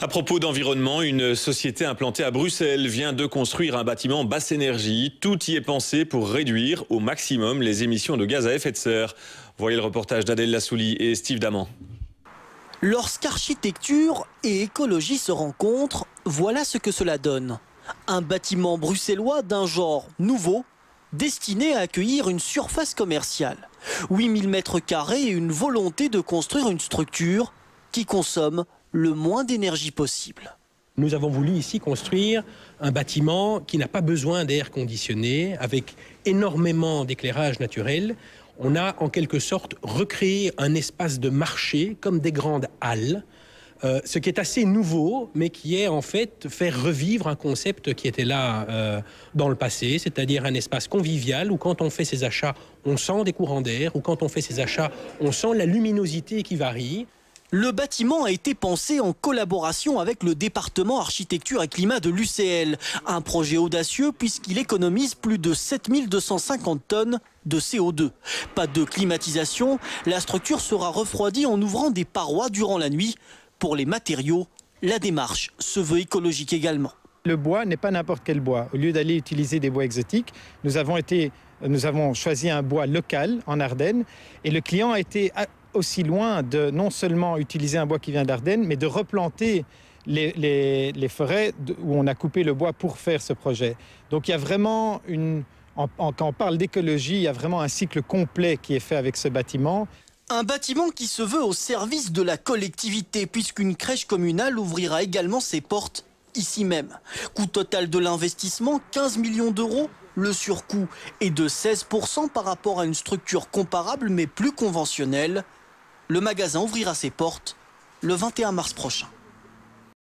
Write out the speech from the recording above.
À propos d'environnement, une société implantée à Bruxelles vient de construire un bâtiment basse énergie. Tout y est pensé pour réduire au maximum les émissions de gaz à effet de serre. Voyez le reportage d'Adèle Lassouli et Steve Daman. Lorsqu'architecture et écologie se rencontrent, voilà ce que cela donne. Un bâtiment bruxellois d'un genre nouveau, destiné à accueillir une surface commerciale. 8000 mètres carrés et une volonté de construire une structure qui consomme le moins d'énergie possible. Nous avons voulu ici construire un bâtiment qui n'a pas besoin d'air conditionné, avec énormément d'éclairage naturel. On a en quelque sorte recréé un espace de marché comme des grandes halles, ce qui est assez nouveau, mais qui est en fait faire revivre un concept qui était là dans le passé, c'est-à-dire un espace convivial où quand on fait ses achats, on sent des courants d'air, ou quand on fait ses achats, on sent la luminosité qui varie. Le bâtiment a été pensé en collaboration avec le département architecture et climat de l'UCL. Un projet audacieux puisqu'il économise plus de 7250 tonnes de CO2. Pas de climatisation, la structure sera refroidie en ouvrant des parois durant la nuit. Pour les matériaux, la démarche se veut écologique également. Le bois n'est pas n'importe quel bois. Au lieu d'aller utiliser des bois exotiques, nous avons choisi un bois local en Ardennes et le client a été aussi loin de non seulement utiliser un bois qui vient d'Ardennes, mais de replanter les forêts où on a coupé le bois pour faire ce projet. Donc il y a vraiment quand on parle d'écologie, il y a vraiment un cycle complet qui est fait avec ce bâtiment. Un bâtiment qui se veut au service de la collectivité, puisqu'une crèche communale ouvrira également ses portes ici même. Coût total de l'investissement, 15 millions d'euros. Le surcoût est de 16% par rapport à une structure comparable mais plus conventionnelle. Le magasin ouvrira ses portes le 21 mars prochain.